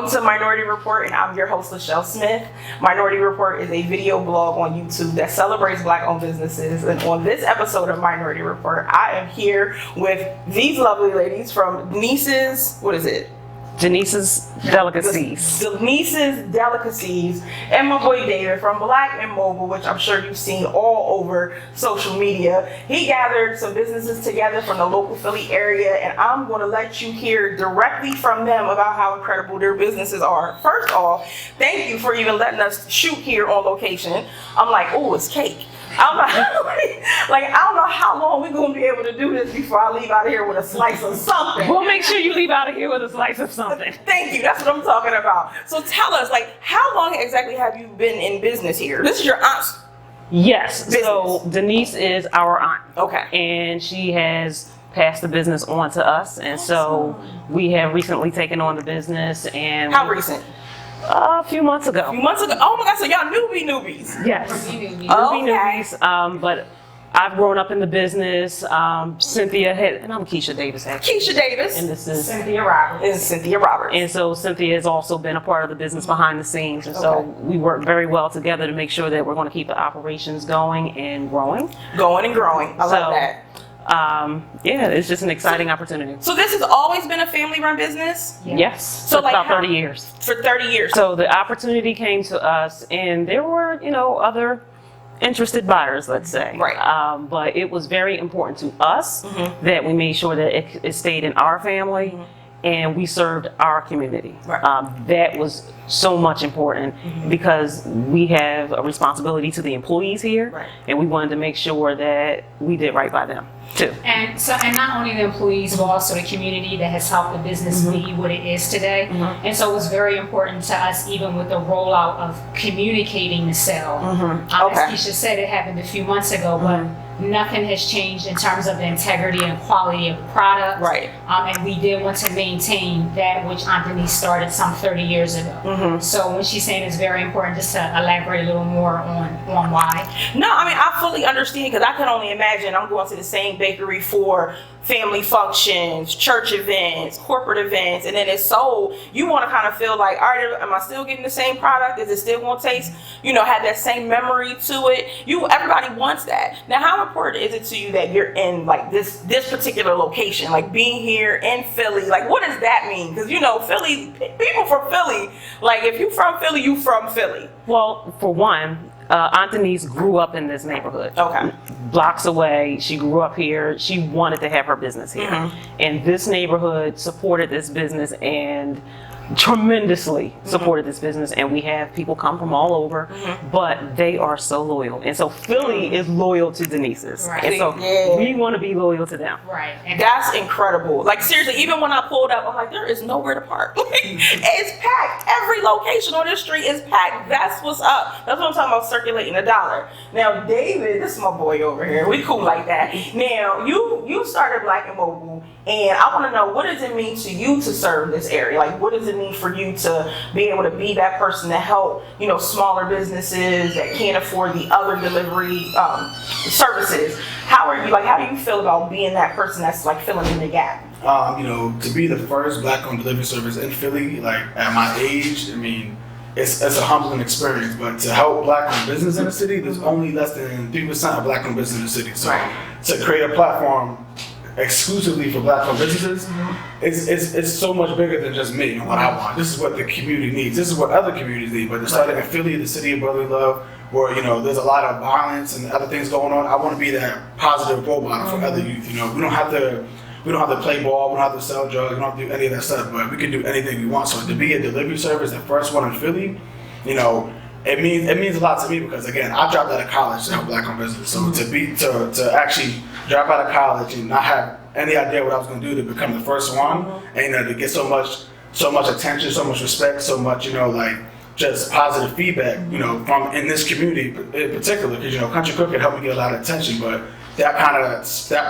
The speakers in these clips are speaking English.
Welcome to Minority Report, and I'm your host, Lachelle Smith. Minority Report is a video blog on YouTube that celebrates Black-owned businesses. And on this episode of Minority Report, I am here with these lovely ladies from Denise's, Denise's Delicacies. Denise's Delicacies, and my boy David from Black and Mobile, which I'm sure you've seen all over social media. He gathered some businesses together from the local Philly area, and I'm going to let you hear directly from them about how incredible their businesses are. First off, thank you for even letting us shoot here on location. I'm like, oh, it's cake. I'm like, I don't know how long we're going to be able to do this before I leave out of here with a slice of something. We'll make sure you leave out of here with a slice of something. Thank you. That's what I'm talking about. So tell us, how long exactly have you been in business here? This is your aunt's Yes. business. So Denise is our aunt. Okay. And she has passed the business on to us. And so we have recently taken on the business. And How recent? A few months ago. A few months ago. Oh my God, so y'all newbies. Yes. Newbies. But I've grown up in the business. Cynthia had, and I'm Keisha Davis actually. Keisha Davis. And this is Cynthia Roberts. And so Cynthia has also been a part of the business behind the scenes. And so we work very well together to make sure that we're going to keep the operations going and growing. Going and growing. I love that. Yeah, it's just an exciting opportunity. So this has always been a family-run bubusiness? Yes. So for about 30 years. For 30 years. So the opportunity came to us, and there were, other interested buyers, let's say. Right. But it was very important to us that we made sure that it stayed in our family and we served our community. Right. That was so much important because we have a responsibility to the employees here, and we wanted to make sure that we did right by them too. And not only the employees, but also the community that has helped the business be what it is today. And so it was very important to us, even with the rollout of communicating the sale. As Keisha said, it happened a few months ago, but nothing has changed in terms of the integrity and quality of the product. Right. And we did want to maintain that which Aunt Denise started some 30 years ago. So when she's saying it's very important, just to elaborate a little more on why. No, I mean, I fully understand, because I can only imagine I'm going to the same bakery for family functions, church events, corporate events, and then it's sold. You want to kind of feel like, all right, am I still getting the same product? Is it still going to taste, have that same memory to it? Everybody wants that. Now, how important is it to you that you're in this particular location, being here in Philly? What does that mean? Because Philly, people from Philly, if you from Philly, you from Philly. Well, for one, Aunt Denise grew up in this neighborhood. Okay. Blocks away. She grew up here. She wanted to have her business here. And this neighborhood supported this business and tremendously supported this business, and we have people come from all over, but they are so loyal. And so Philly is loyal to Denise's. Right. And so we want to be loyal to them. Right. And That's incredible. Seriously, even when I pulled up, I'm like, there is nowhere to park. It's packed. Every location on this street is packed. That's what's up. That's what I'm talking about, circulating the dollar. Now, David, this is my boy over here. We cool like that. Now, you started Black and Mobile, and I want to know, what does it mean to you to serve this area? What does it mean for you to be able to be that person to help, smaller businesses that can't afford the other delivery services? How do you feel about being that person that's filling in the gap? To be the first Black-owned delivery service in Philly, at my age, it's a humbling experience. But to help Black-owned business in the city, there's only less than 3% of Black-owned business in the city. So to create a platform exclusively for Black-owned businesses, it's so much bigger than just me and what I want. This is what the community needs. This is what other communities need. But to start in Philly, the city of brotherly love, where there's a lot of violence and other things going on, I want to be that positive role model for other youth. We don't have to play ball. We don't have to sell drugs. We don't have to do any of that stuff. But we can do anything we want. So to be a delivery service, the first one in Philly, it means a lot to me, because again, I dropped out of college to help Black-owned business. So to actually drop out of college and not have any idea what I was going to do to become the first one, and to get so much attention, so much respect, so much just positive feedback, from in this community in particular, because Country Crooked helped me get a lot of attention, but that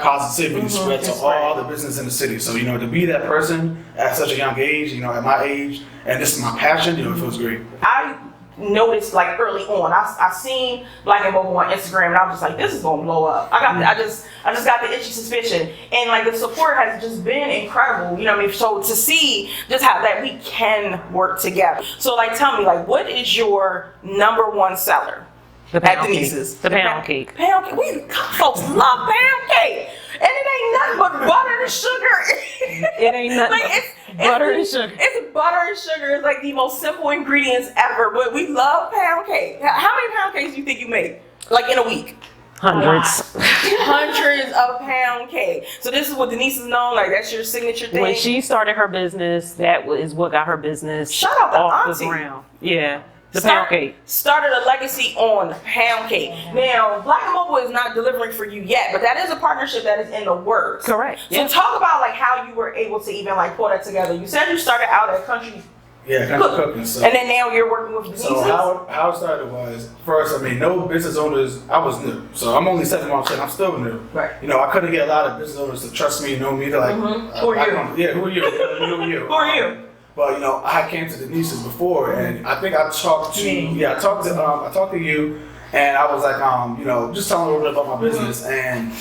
positivity spread to all the business in the city. So to be that person at such a young age, at my age, and this is my passion, it feels great. I noticed like early on. I seen Black and Mobile on Instagram, and I was just like, this is gonna blow up. I just got the itchy suspicion, and like the support has just been incredible. You know what I mean? So to see just how that we can work together. So like, tell me, like, what is your number one seller? The pound cake. The pound cake. Pound cake. We folks love pound cake. And it ain't nothing but butter and sugar. It ain't nothing like butter and sugar. It's butter and sugar. It's like the most simple ingredients ever. But we love pound cake. How many pound cakes do you think you make? Like in a week? Hundreds. Hundreds of pound cake. So this is what Denise is known, like that's your signature thing. When she started her business, that is what got her business Shout out to off Auntie. the ground. Yeah. The pound cake. Started a legacy on pound cake. Now, Black and Mobile is not delivering for you yet, but that is a partnership that is in the works. Correct. So talk about like how you were able to even like pull that together. You said you started out at country. Yeah, kind of cooking. So, and then now you're working with Denise. So how it started was, first, I mean, no business owners, I was new. So I'm only 7 months in, I'm still new. Right. You know, I couldn't get a lot of business owners to trust me, know me. They're like, Who are you? Yeah, who are you? Who are you? Who are you? But you know, I came to Denise's before, and I think I talked to I talked to you, and I was like, you know, just telling a little bit about my business, and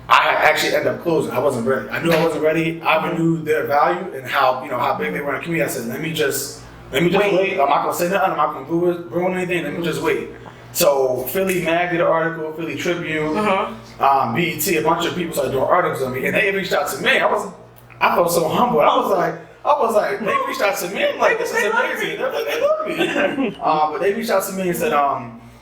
I actually ended up closing. I wasn't ready. I knew I wasn't ready. I knew their value and how big they were in the community. I said, let me just wait. I'm not gonna say nothing. I'm not gonna ruin anything. Let me just wait. So Philly Mag did an article, Philly Tribune, BET, a bunch of people started doing articles on me, and they reached out to me. I felt so humble. I was like, they reached out to me. I'm like, this is amazing. They love me. But they reached out to me and said,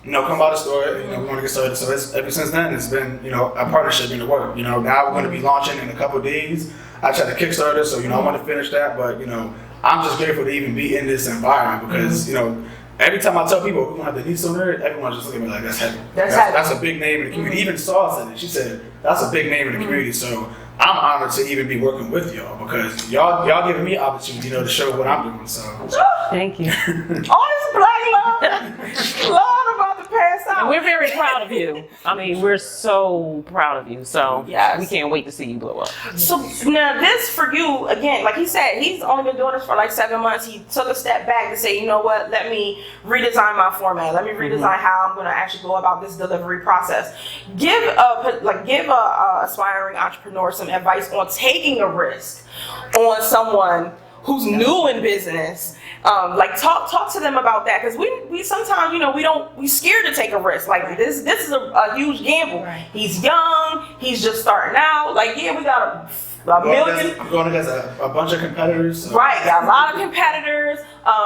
you know, come by the store. You know, we want to get started. So ever since then, it's been, you know, a partnership in the work. You know, now we're going to be launching in a couple of days. I tried to Kickstarter, so you know, I want to finish that. But you know, I'm just grateful to even be in this environment because you know, every time I tell people we're gonna have Denise on there, everyone just look at me like that's heavy. That's a big name in the community. Even Saw said it. She said that's a big name in the community. So I'm honored to even be working with y'all because y'all giving me opportunity, you know, to show what I'm doing. So thank you. All this black love about to pass out. And we're very proud of you. I mean, we're so proud of you. So yes. We can't wait to see you blow up. So now this for you, again, like he said, he's only been doing this for like 7 months. He took a step back to say, you know what, let me redesign my format. Let me redesign how I'm going to actually go about this delivery process. Give a aspiring entrepreneur some advice on taking a risk on someone who's new in business. Like talk to them about that because we sometimes, you know, we scared to take a risk. Like this is a huge gamble. Right. He's young, he's just starting out. Like we got a million. I'm going against a bunch of competitors. So. Right, got a lot of competitors.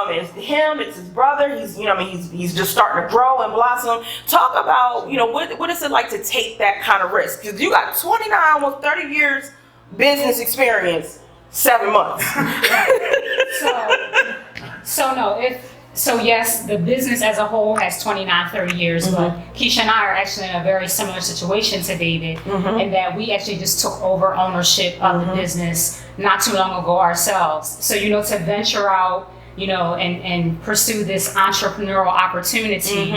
It's him, it's his brother. He's, you know, I mean, he's just starting to grow and blossom. Talk about, you know, what is it like to take that kind of risk? Because you got 29, almost 30 years business experience, 7 months. So yes, the business as a whole has 29, 30 years, but Keisha and I are actually in a very similar situation to David in that we actually just took over ownership of the business not too long ago ourselves. So, you know, to venture out, you know, and pursue this entrepreneurial opportunity,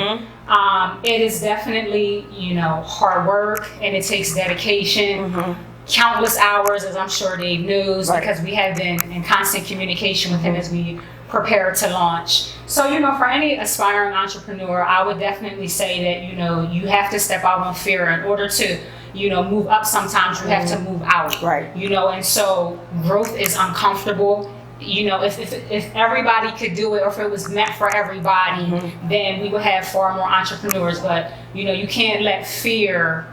it is definitely, you know, hard work and it takes dedication. Countless hours, as I'm sure Dave knows, because we have been in constant communication with him as we prepare to launch. So, you know, for any aspiring entrepreneur, I would definitely say that, you know, you have to step out on fear in order to, you know, move up. Sometimes you have to move out, right? You know, and so growth is uncomfortable. You know, if everybody could do it, or if it was meant for everybody, then we would have far more entrepreneurs. But, you know, you can't let fear,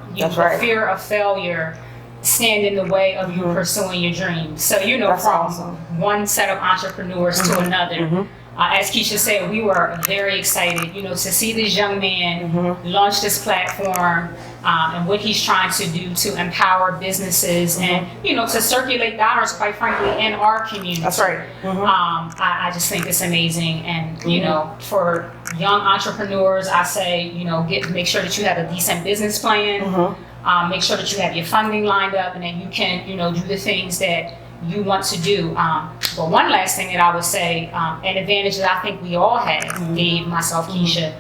fear of failure stand in the way of you pursuing your dreams. So, you know, from one set of entrepreneurs to another. As Keisha said, we were very excited, you know, to see this young man launch this platform and what he's trying to do to empower businesses and, you know, to circulate dollars, quite frankly, in our community. That's right. I just think it's amazing. And, you know, for young entrepreneurs, I say, you know, make sure that you have a decent business plan. Make sure that you have your funding lined up and that you can, you know, do the things that you want to do. But one last thing that I would say, an advantage that I think we all have, Dave, myself, Keisha,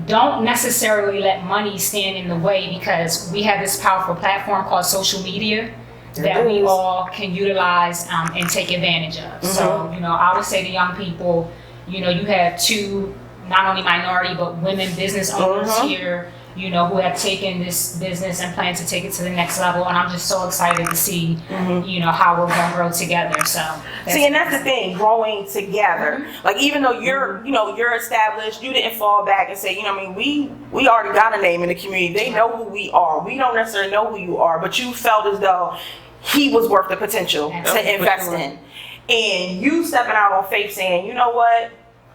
don't necessarily let money stand in the way because we have this powerful platform called social media that we all can utilize and take advantage of. So, you know, I would say to young people, you know, you have two, not only minority, but women business owners here, you know, who have taken this business and plan to take it to the next level. And I'm just so excited to see, you know, how we're going to grow together. So see, and that's the thing, growing together. Like, even though you're, you know, you're established, you didn't fall back and say, you know, I mean, we already got a name in the community. They know who we are. We don't necessarily know who you are, but you felt as though he was worth the potential to invest in. And you stepping out on faith saying, you know what?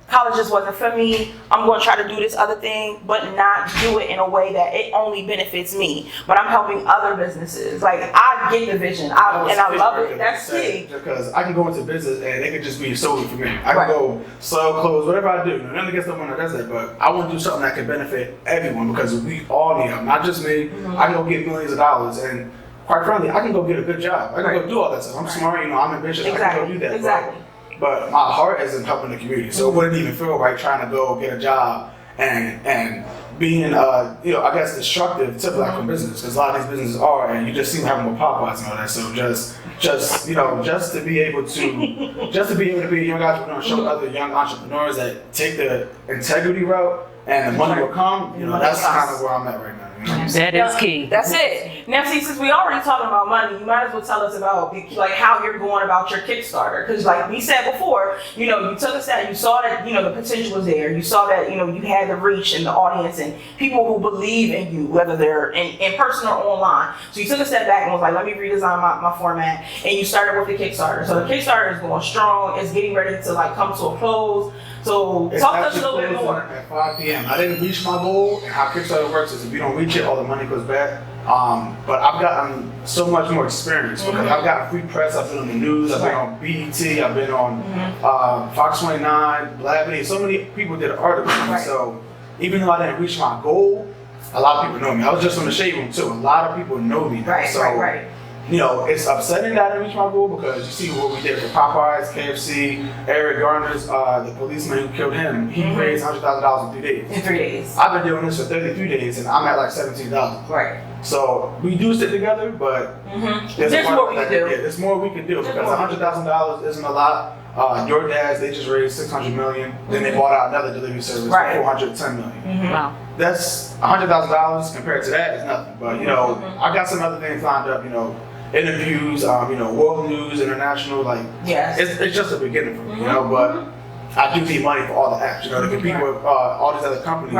College just wasn't for me. I'm going to try to do this other thing, but not do it in a way that it only benefits me. But I'm helping other businesses. Like, I get the vision, and I love it. That's key. Because I can go into business and it could just be solely for me. I can go sell clothes, whatever I do. None against someone that does that, but I want to do something that can benefit everyone because we all need help, not just me. I can go get millions of dollars, and quite frankly, I can go get a good job. I can go do all that stuff. I'm smart, you know, I'm ambitious. I can go do that. Exactly. But my heart is in helping the community, so it wouldn't even feel right trying to go get a job and being, you know, I guess destructive to black-owned business, because a lot of these businesses are, and you just see them having more Popeyes and all that. So just you know, just to be able to be a young entrepreneur, show other young entrepreneurs that take the integrity route and the money will come. You know, that's kind of where I'm at right now. That is key. That's it. Now, see, since we already talking about money, you might as well tell us about like how you're going about your Kickstarter. Because, like we said before, you know, you took a step, you saw that, you know, the potential was there. You saw that, you know, you had the reach and the audience and people who believe in you, whether they're in person or online. So you took a step back and was like, let me redesign my format. And you started with the Kickstarter. So the Kickstarter is going strong. It's getting ready to like come to a close. So talk to us a little bit more. At 5 p.m. I didn't reach my goal, and how Kickstarter works is if you don't reach it, all the money goes back. But I've gotten so much more experience because I've gotten free press. I've been on the news. I've been on BET. I've been on Fox 29, Blabby. So many people did articles on me. So even though I didn't reach my goal, a lot of people know me. I was just on the Shade Room too. A lot of people know me now. So, you know, it's upsetting that I didn't reach my goal because you see what we did for Popeyes, KFC, Eric Garner's, the policeman who killed him. He raised $100,000 in 3 days. In 3 days. I've been doing this for 33 days and I'm at like 17,000. Right. So we do stick together, but there's more we can do. Yeah, there's more we can do because $100,000 isn't a lot. DoorDash, they just raised $600 million. Then they bought out another delivery service for $410 million. Wow. That's $100,000 compared to that is nothing. But you know, I got some other things lined up. You know, interviews, you know, world news, international. Like, it's just a beginning for me. You know, but I do need money for all the apps. You know, to compete with all these other companies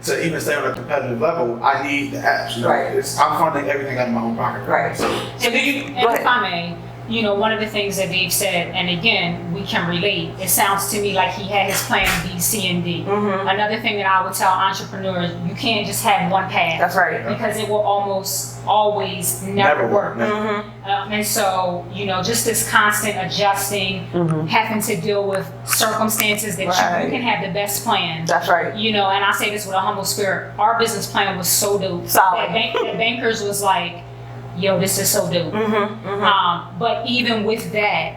to even stay on a competitive level. I need the apps. You know, I'm funding everything out of my own pocket. Right. So, and if I may, you know, one of the things that Dave said, and again, we can relate, it sounds to me like he had his plan B, C, and D. Another thing that I would tell entrepreneurs, you can't just have one path. That's right. Because it will almost always never work. And so, you know, just this constant adjusting, having to deal with circumstances that you can have the best plan. That's right. You know, and I say this with a humble spirit, our business plan was so dope. Solid. That bankers was like, yo, this is so dope. But even with that,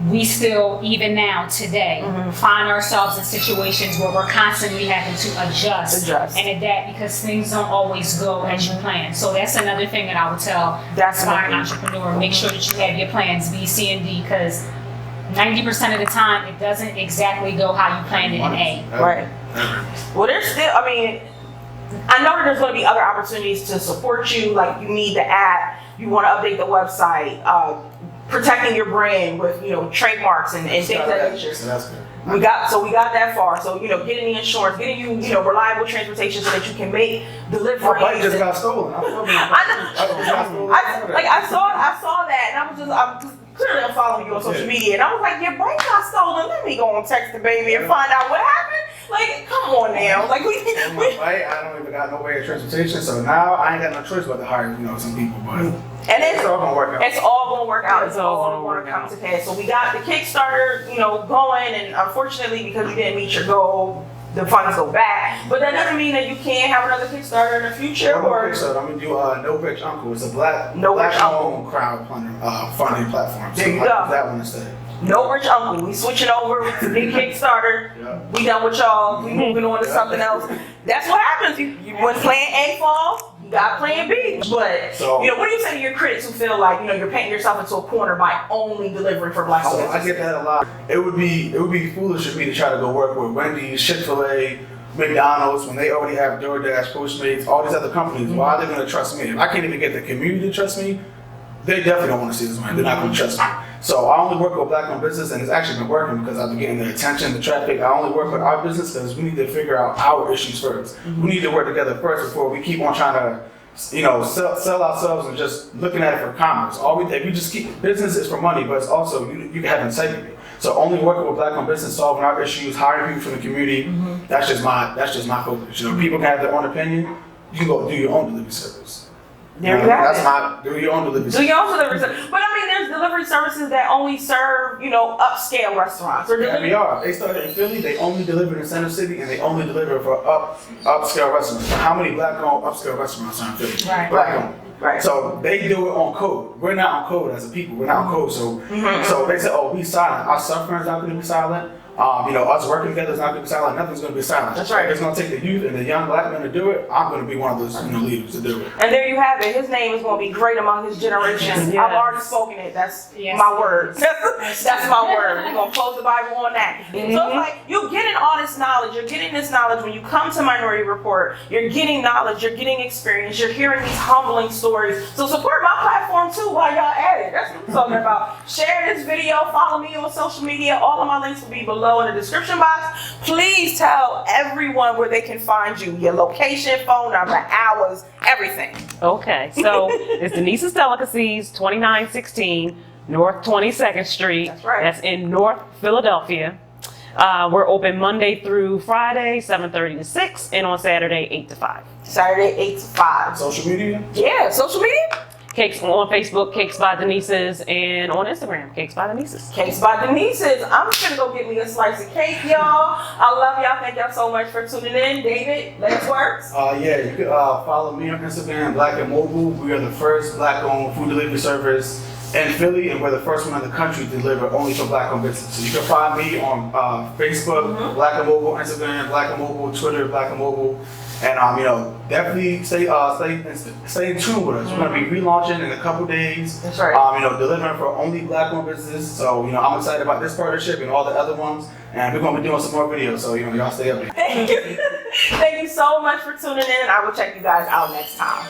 we still, even now, today, find ourselves in situations where we're constantly having to adjust and adapt because things don't always go as you plan. So that's another thing that I would tell aspiring entrepreneur. Make sure that you have your plans B, C, and D because 90% of the time, it doesn't exactly go how you planned it in A. Right. Well, there's still, I mean, I know that there's going to be other opportunities to support you. Like you need the app, you want to update the website, protecting your brand with trademarks and things of that nature. So that's good. We got that far. So getting the insurance, getting you reliable transportation so that you can make deliveries. My bike just got stolen. I saw that, and I'm clearly following you on social media, and I was like, your bike got stolen. Let me go and text the baby and find out what happened. Like, come on now. Like my bike, I don't even got no way of transportation, so now I ain't got no choice but to hire some people. But it's all gonna work out. It's all gonna work out. It's all gonna come to pass. So we got the Kickstarter, going, and unfortunately, because you didn't meet your goal, the funds go back. But that doesn't mean that you can't have another Kickstarter in the future. I'm gonna do No Rich Uncle. It's a black-owned funding platform. There you go. That one instead. No Rich Uncle. We switching over to the Kickstarter. We done with y'all. We moving on to something else. That's what happens. You when plan A falls, you got plan B. But, So- what do you say to your critics who feel like, you're painting yourself into a corner by only delivering for Black So businesses? I get that a lot. It would be foolish of me to try to go work with Wendy's, Chick-fil-A, McDonald's when they already have DoorDash, Postmates, all these other companies. Why are they going to trust me? If I can't even get the community to trust me, they definitely don't want to see this money. They're not going to trust me. So I only work with Black-owned business, and it's actually been working because I've been getting the attention, the traffic. I only work with our business because we need to figure out our issues first. We need to work together first before we keep on trying to, sell ourselves and just looking at it for commerce. If you just keep business is for money, but it's also you can have integrity. So only working with Black-owned business, solving our issues, hiring people from the community. That's just my focus. People can have their own opinion. You can go do your own delivery service. There you have it. Do your own delivery service. Do your own delivery service. But there's delivery services that only serve, upscale restaurants. Or Yeah, they are. They started in Philly. They only deliver in Center City, and they only deliver for upscale restaurants. So how many Black-owned upscale restaurants are in Philly? Right. Black-owned. Right. So they do it on code. We're not on code as a people. We're not on code. So they say, oh, be silent. Our suffering is not going to be silent. Us working together is not going to be silent. Nothing's going to be silent. That's right. If it's going to take the youth and the young Black men to do it, I'm going to be one of those leaders to do it. And there you have it. His name is going to be great among his generation. Yes. I've already spoken it. That's Yes. my word. That's my word. We're going to close the Bible on that. So it's like you're getting all this knowledge. You're getting this knowledge when you come to Minority Report. You're getting knowledge. You're getting experience. You're hearing these humbling stories. So support my platform too while y'all at it. That's what I'm talking about. Share this video. Follow me on social media. All of my links will be below in the description box. Please tell everyone where they can find you. Your location, phone number, hours, everything. Okay, so it's Denise's Delicacies, 2916 North 22nd Street. That's right. That's in North Philadelphia. We're open Monday through Friday, 7:30 to 6, and on Saturday, 8 to 5. Saturday, 8 to 5. Social media? Yeah, social media? Cakes on Facebook, Cakes by Denise's, and on Instagram, Cakes by Denise's. Cakes by Denise's. I'm just gonna go get me a slice of cake, y'all. I love y'all. Thank y'all so much for tuning in. David, last words. You can follow me on Instagram, Black and Mobile. We are the first Black-owned food delivery service in Philly, and we're the first one in the country to deliver only for Black-owned business. So you can find me on Facebook, Black and Mobile, Instagram, Black and Mobile, Twitter, Black and Mobile. And definitely stay in tune with us. We're gonna be relaunching in a couple days. That's right. Delivering for only Black-owned business. So I'm excited about this partnership and all the other ones. And we're gonna be doing some more videos. So y'all stay up there. Thank you. Thank you so much for tuning in. I will check you guys out next time.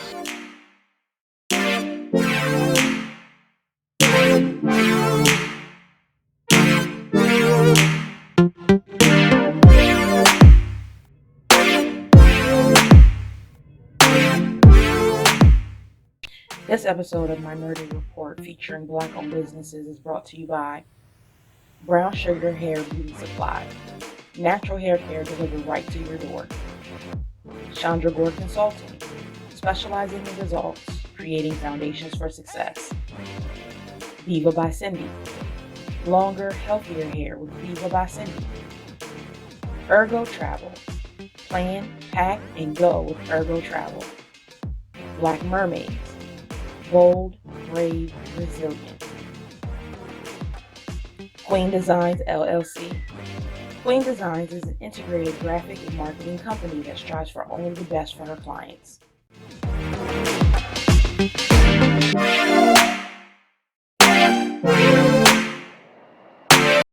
This episode of Minority Report featuring Black-owned businesses is brought to you by Brown Sugar Hair Beauty Supply. Natural hair care delivered right to your door. Chandra Gore Consulting, specializing in results, creating foundations for success. Diva by Cindy, longer, healthier hair with Diva by Cindy. Irgo Travel, plan, pack, and go with Irgo Travel. Black Mermaids, bold, brave, resilient. Queen Designs LLC. Queen Designs is an integrated graphic and marketing company that strives for only the best for her clients.